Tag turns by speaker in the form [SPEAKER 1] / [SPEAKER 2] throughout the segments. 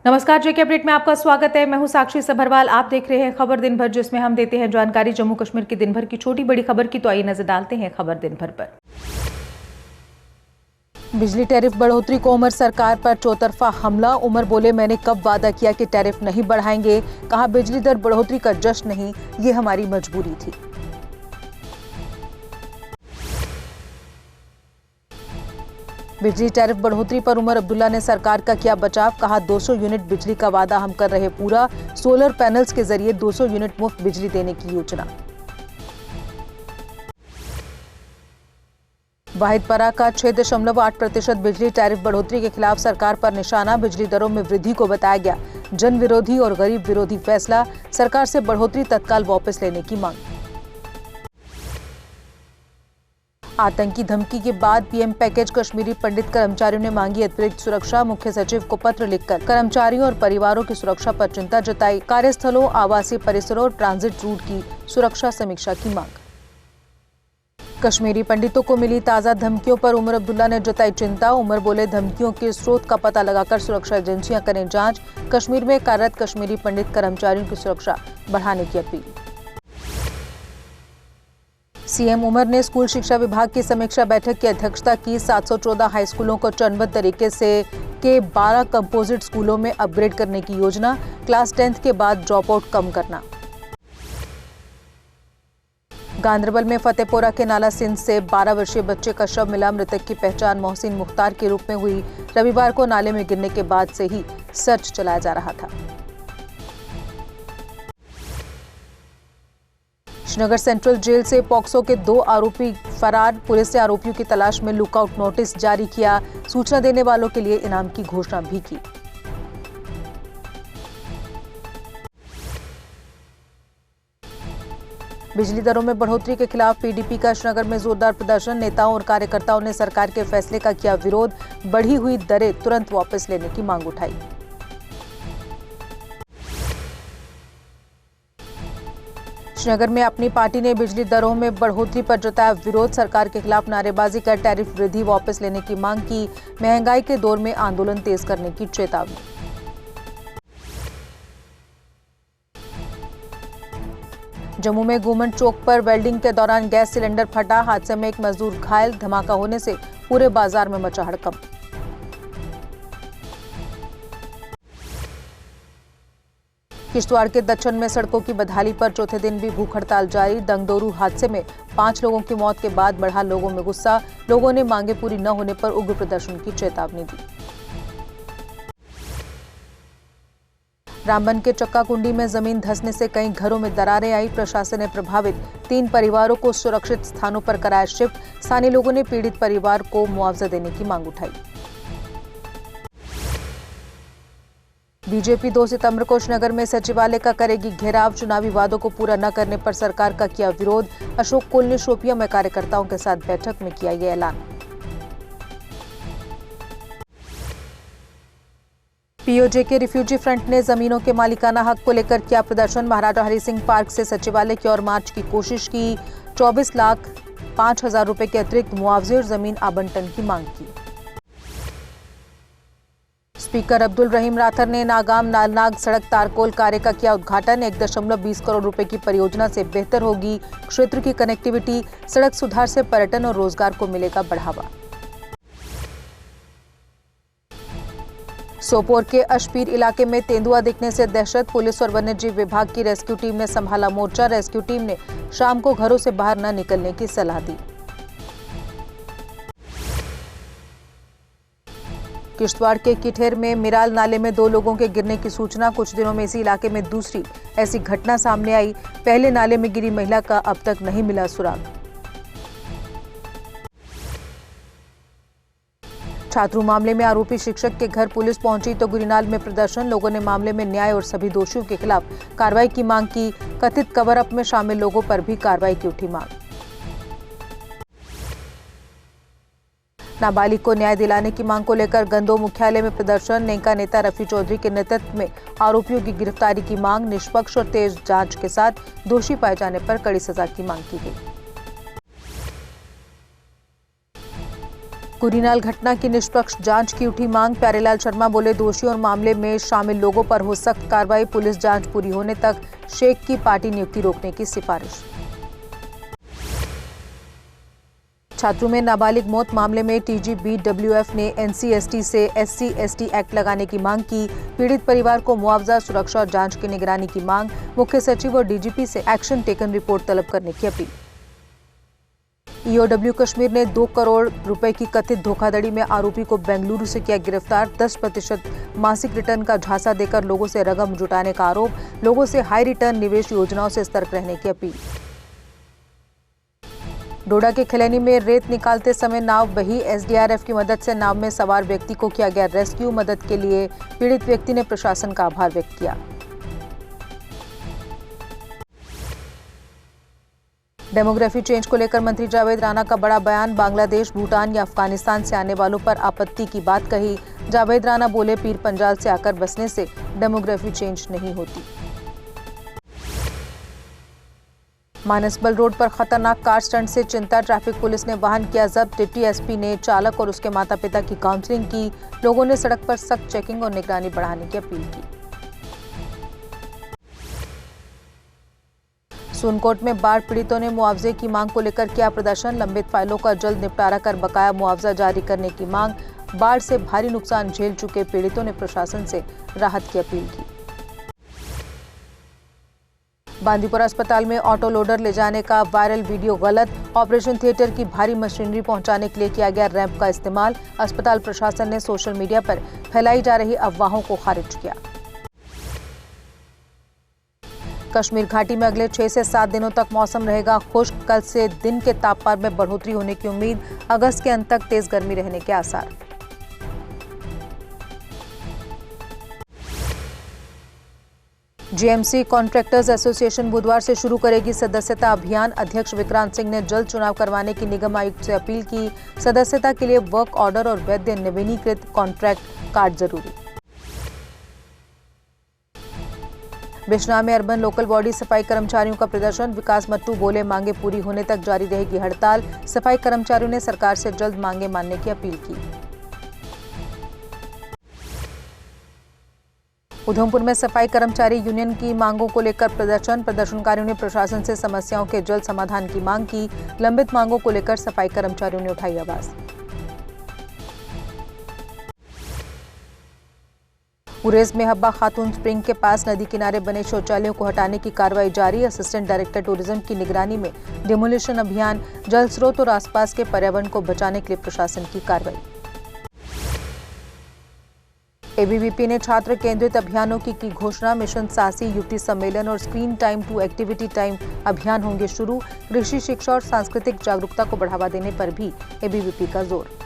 [SPEAKER 1] नमस्कार, जेके अपडेट में आपका स्वागत है। मैं हूं साक्षी सभरवाल। आप देख रहे हैं खबर दिन भर, जिसमें हम देते हैं जानकारी जम्मू कश्मीर की दिन भर की छोटी बड़ी खबर की। तो आइए नजर डालते हैं खबर दिन भर पर। बिजली टैरिफ बढ़ोतरी को उमर सरकार पर चौतरफा हमला। उमर बोले, मैंने कब वादा किया कि टैरिफ नहीं बढ़ाएंगे। कहा, बिजली दर बढ़ोतरी का जश्न नहीं, ये हमारी मजबूरी थी। बिजली टैरिफ बढ़ोतरी पर उमर अब्दुल्ला ने सरकार का किया बचाव। कहा, 200 यूनिट बिजली का वादा हम कर रहे पूरा। सोलर पैनल्स के जरिए 200 यूनिट मुफ्त बिजली देने की योजना। वाहिदपरा का 6.8% बिजली टैरिफ बढ़ोतरी के खिलाफ सरकार पर निशाना। बिजली दरों में वृद्धि को बताया गया जन विरोधी और गरीब विरोधी फैसला। सरकार से बढ़ोतरी तत्काल वापस लेने की मांग। आतंकी धमकी के बाद पीएम पैकेज, कश्मीरी पंडित कर्मचारियों ने मांगी अतिरिक्त सुरक्षा। मुख्य सचिव को पत्र लिखकर कर्मचारियों और परिवारों की सुरक्षा पर चिंता जताई। कार्यस्थलों, आवासीय परिसरों और ट्रांजिट रूट की सुरक्षा समीक्षा की मांग। कश्मीरी पंडितों को मिली ताजा धमकियों पर उमर अब्दुल्ला ने जताई चिंता। उमर बोले, धमकियों के स्रोत का पता लगाकर सुरक्षा एजेंसियां करें जांच। कश्मीर में कार्यरत कश्मीरी पंडित कर्मचारियों की सुरक्षा बढ़ाने की अपील। सीएम उमर ने स्कूल शिक्षा विभाग की समीक्षा बैठक की अध्यक्षता की। 714 हाई स्कूलों को चरणबद्ध तरीके से 12 कंपोजिट स्कूलों में अपग्रेड करने की योजना। क्लास 10th के बाद ड्रॉप आउट कम करना। गांदरबल में फतेहपुरा के नाला सिंध से 12 वर्षीय बच्चे का शव मिला। मृतक की पहचान मोहसिन मुख्तार के रूप में हुई। रविवार को नाले में गिरने के बाद से ही सर्च चलाया जा रहा था। श्रीनगर सेंट्रल जेल से पॉक्सो के 2 आरोपी फरार। पुलिस ने आरोपियों की तलाश में लुकआउट नोटिस जारी किया। सूचना देने वालों के लिए इनाम की घोषणा भी की। बिजली दरों में बढ़ोतरी के खिलाफ पीडीपी का श्रीनगर में जोरदार प्रदर्शन। नेताओं और कार्यकर्ताओं ने सरकार के फैसले का किया विरोध। बढ़ी हुई दरें तुरंत वापस लेने की मांग उठाई। श्रीनगर में अपनी पार्टी ने बिजली दरों में बढ़ोतरी पर जताया विरोध। सरकार के खिलाफ नारेबाजी कर टैरिफ वृद्धि वापस लेने की मांग की। महंगाई के दौर में आंदोलन तेज करने की चेतावनी। जम्मू में गुमन चौक पर वेल्डिंग के दौरान गैस सिलेंडर फटा। हादसे में एक मजदूर घायल। धमाका होने से पूरे बाजार में मचा हड़कंप। किश्तवाड़ के दक्षिण में सड़कों की बदहाली पर चौथे दिन भी भूख हड़ताल जारी। दंगदोरू हादसे में 5 लोगों की मौत के बाद बढ़ा लोगों में गुस्सा। लोगों ने मांगे पूरी न होने पर उग्र प्रदर्शन की चेतावनी दी। रामबन के चक्काकुंडी में जमीन धंसने से कई घरों में दरारें आई। प्रशासन ने प्रभावित 3 परिवारों को सुरक्षित स्थानों पर कराया शिफ्ट। स्थानीय लोगों ने पीड़ित परिवार को मुआवजा देने की मांग उठाई। बीजेपी 2 सितंबर को श्रीनगर में सचिवालय का करेगी घेराव। चुनावी वादों को पूरा न करने पर सरकार का किया विरोध। अशोक कोल ने शोपियां में कार्यकर्ताओं के साथ बैठक में किया यह ऐलान। पीओजे के रिफ्यूजी फ्रंट ने जमीनों के मालिकाना हक को लेकर किया प्रदर्शन। महाराजा हरि सिंह पार्क से सचिवालय की ओर मार्च की कोशिश की। 24,05,000 रुपए के अतिरिक्त मुआवजे और जमीन आवंटन की मांग की। स्पीकर अब्दुल रहीम राथर ने नागाम नालनाग सड़क तारकोल कार्य का किया उद्घाटन। 1.20 करोड़ रुपए की परियोजना से बेहतर होगी क्षेत्र की कनेक्टिविटी। सड़क सुधार से पर्यटन और रोजगार को मिलेगा बढ़ावा। सोपोर के अशपीर इलाके में तेंदुआ दिखने से दहशत। पुलिस और वन्यजीव विभाग की रेस्क्यू टीम ने संभाला मोर्चा। रेस्क्यू टीम ने शाम को घरों से बाहर न निकलने की सलाह दी। किश्तवाड़ के किठेर में मिराल नाले में 2 लोगों के गिरने की सूचना। कुछ दिनों में इसी इलाके में दूसरी ऐसी घटना सामने आई। पहले नाले में गिरी महिला का अब तक नहीं मिला सुराग। छात्रों मामले में आरोपी शिक्षक के घर पुलिस पहुंची तो गुरीनाल में प्रदर्शन। लोगों ने मामले में न्याय और सभी दोषियों के खिलाफ कार्रवाई की मांग की। कथित कवर अप में शामिल लोगों पर भी कार्रवाई की उठी मांग। नाबालिग को न्याय दिलाने की मांग को लेकर गंदो मुख्यालय में प्रदर्शन। नेका नेता रफी चौधरी के नेतृत्व में आरोपियों की गिरफ्तारी की मांग। निष्पक्ष और तेज जांच के साथ दोषी पाए जाने पर कड़ी सजा की मांग की गई। कुरीनाल घटना की निष्पक्ष जांच की उठी मांग। प्यारेलाल शर्मा बोले, दोषियों और मामले में शामिल लोगों पर हो सख्त कार्रवाई। पुलिस जांच पूरी होने तक शेख की पार्टी नियुक्ति रोकने की सिफारिश। छात्रों में नाबालिग मौत मामले में TGBWF ने NCST से SC/ST एक्ट लगाने की मांग की। पीड़ित परिवार को मुआवजा, सुरक्षा और जांच की निगरानी की मांग। मुख्य सचिव और DGP से एक्शन टेकन रिपोर्ट तलब करने की अपील। EOW कश्मीर ने 2 करोड़ रुपए की कथित धोखाधड़ी में आरोपी को बेंगलुरु से किया गिरफ्तार। 10% मासिक रिटर्न का झांसा देकर लोगों से रकम जुटाने का आरोप। लोगों से हाई रिटर्न निवेश योजनाओं से सतर्क रहने की अपील। डोडा के खिलैनी में रेत निकालते समय नाव बही। SDRF की मदद से नाव में सवार व्यक्ति को किया गया रेस्क्यू। मदद के लिए पीड़ित व्यक्ति ने प्रशासन का आभार व्यक्त किया। डेमोग्राफी चेंज को लेकर मंत्री जावेद राणा का बड़ा बयान। बांग्लादेश, भूटान या अफगानिस्तान से आने वालों पर आपत्ति की बात कही। जावेद राणा बोले, पीर पंजाल से आकर बसने से डेमोग्राफी चेंज नहीं होती। मानसबल रोड पर खतरनाक कार स्टंट से चिंता। ट्रैफिक पुलिस ने वाहन किया जब्त। डिप्टी SP ने चालक और उसके माता पिता की काउंसलिंग की। लोगों ने सड़क पर सख्त चेकिंग और निगरानी बढ़ाने की अपील की। सोनकोट में बाढ़ पीड़ितों ने मुआवजे की मांग को लेकर किया प्रदर्शन। लंबित फाइलों का जल्द निपटारा कर बकाया मुआवजा जारी करने की मांग। बाढ़ से भारी नुकसान झेल चुके पीड़ितों ने प्रशासन से राहत की अपील की। बांदीपुरा अस्पताल में ऑटो लोडर ले जाने का वायरल वीडियो गलत। ऑपरेशन थिएटर की भारी मशीनरी पहुंचाने के लिए किया गया रैंप का इस्तेमाल। अस्पताल प्रशासन ने सोशल मीडिया पर फैलाई जा रही अफवाहों को खारिज किया। कश्मीर घाटी में अगले 6 से 7 दिनों तक मौसम रहेगा खुश्क। कल से दिन के तापमान में बढ़ोतरी होने की उम्मीद। अगस्त के अंत तक तेज गर्मी रहने के आसार। GMC कॉन्ट्रैक्टर्स एसोसिएशन बुधवार से शुरू करेगी सदस्यता अभियान। अध्यक्ष विक्रांत सिंह ने जल्द चुनाव करवाने की निगम आयुक्त से अपील की। सदस्यता के लिए वर्क ऑर्डर और वैध नवीनीकृत कॉन्ट्रैक्ट कार्ड जरूरी। बिश्नाह में अर्बन लोकल बॉडी सफाई कर्मचारियों का प्रदर्शन। विकास मट्टू बोले, मांगे पूरी होने तक जारी रहेगी हड़ताल। सफाई कर्मचारियों ने सरकार से जल्द मांगे मानने की अपील की। उधमपुर में सफाई कर्मचारी यूनियन की मांगों को लेकर प्रदर्शन। प्रदर्शनकारियों ने प्रशासन से समस्याओं के जल्द समाधान की मांग की। लंबित मांगों को लेकर सफाई कर्मचारियों ने उठाई आवाज। उरेज में हब्बा खातून स्प्रिंग के पास नदी किनारे बने शौचालयों को हटाने की कार्रवाई जारी। असिस्टेंट डायरेक्टर टूरिज्म की निगरानी में डिमोलिशन अभियान। जल स्रोत और आसपास के पर्यावरण को बचाने के लिए प्रशासन की कार्रवाई। ABVP ने छात्र केंद्रित अभियानों की घोषणा। मिशन साहसी, युक्ति सम्मेलन और screen time to activity time अभियान होंगे शुरू। कृषि शिक्षा और सांस्कृतिक जागरूकता को बढ़ावा देने पर भी ABVP का जोर।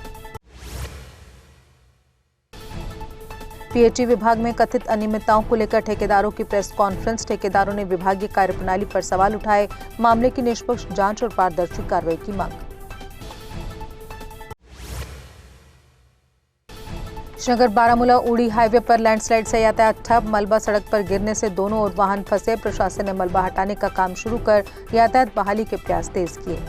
[SPEAKER 1] PHE विभाग में कथित अनियमितताओं को लेकर ठेकेदारों की प्रेस कॉन्फ्रेंस। ठेकेदारों ने विभागीय कार्यप्रणाली पर सवाल उठाए। मामले की निष्पक्ष जांच और पारदर्शी कार्रवाई की मांग। श्रीनगर बारामूला उड़ी हाईवे पर लैंडस्लाइड से यातायात ठप। मलबा सड़क पर गिरने से दोनों ओर वाहन फंसे। प्रशासन ने मलबा हटाने का काम शुरू कर यातायात बहाली के प्रयास तेज किए।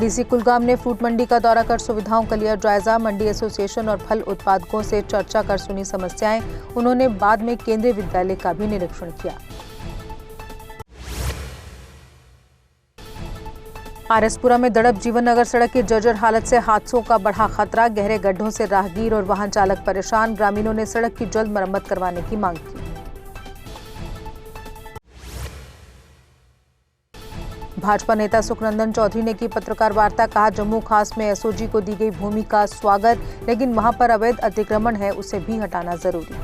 [SPEAKER 1] DC कुलगाम ने फ्रूट मंडी का दौरा कर सुविधाओं का लिया जायजा। मंडी एसोसिएशन और फल उत्पादकों से चर्चा कर सुनी समस्याएं। उन्होंने बाद में केंद्रीय विद्यालय का भी निरीक्षण किया। RSपुरा में दड़प। जीवन नगर सड़क की जर्जर हालत से हादसों का बढ़ा खतरा। गहरे गड्ढों से राहगीर और वाहन चालक परेशान। ग्रामीणों ने सड़क की जल्द मरम्मत करवाने की मांग की। भाजपा नेता सुखनंदन चौधरी ने की पत्रकार वार्ता। कहा, जम्मू खास में SOG को दी गई भूमि का स्वागत, लेकिन वहां पर अवैध अतिक्रमण है, उसे भी हटाना जरूरी।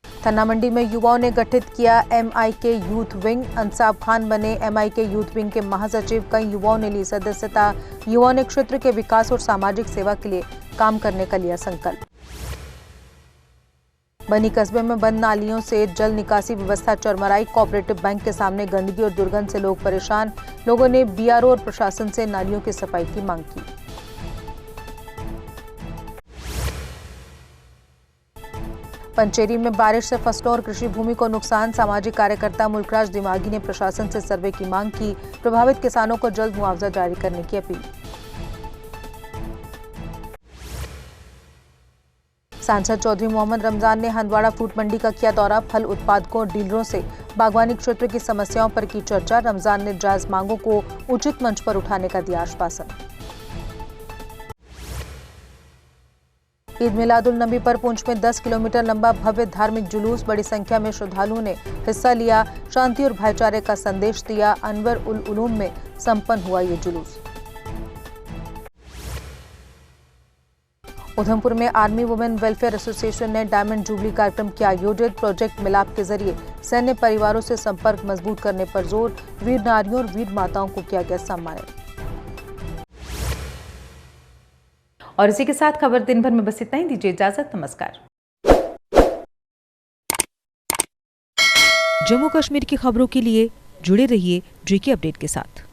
[SPEAKER 1] थन्ना मंडी में युवाओं ने गठित किया MIK यूथ विंग। अंसाब खान बने MIK यूथ विंग के महासचिव। कई युवाओं ने ली सदस्यता। युवाओं ने क्षेत्र के विकास और सामाजिक सेवा के लिए काम करने का लिया संकल्प। बनी कस्बे में बंद नालियों से जल निकासी व्यवस्था चरमराई। कोऑपरेटिव बैंक के सामने गंदगी और दुर्गंध से लोग परेशान। लोगों ने BRO और प्रशासन से नालियों की सफाई की मांग की। पंचेरी में बारिश से फसलों और कृषि भूमि को नुकसान, सामाजिक कार्यकर्ता मुल्कराज दिमागी ने प्रशासन से सर्वे की मांग की, प्रभावित किसानों को जल्द मुआवजा जारी करने की अपील। सांसद चौधरी मोहम्मद रमजान ने हंदवाड़ा फ्रूट मंडी का किया दौरा, फल उत्पादकों और डीलरों से बागवानी क्षेत्र की समस्याओं पर की चर्चा। रमजान ने जायज मांगों को उचित मंच पर उठाने का दिया आश्वासन। ईद मिलादुल नबी पर पुंछ में 10 किलोमीटर लंबा भव्य धार्मिक जुलूस, बड़ी संख्या में श्रद्धालुओं ने हिस्सा लिया, शांति और भाईचारे का संदेश दिया। अनवर उल उलूम में संपन्न हुआ ये जुलूस। उधमपुर में आर्मी वुमेन वेलफेयर एसोसिएशन ने डायमंड जुबली कार्यक्रम किया आयोजित, प्रोजेक्ट मिलाप के जरिए सैन्य परिवारों से संपर्क मजबूत करने पर जोर, वीर नारियों और वीर माताओं को किया गया सम्मानित।
[SPEAKER 2] और इसी के साथ खबर दिन भर में बस इतना ही, दीजिए इजाजत, नमस्कार।
[SPEAKER 3] जम्मू कश्मीर की खबरों के लिए जुड़े रहिए JK अपडेट के साथ।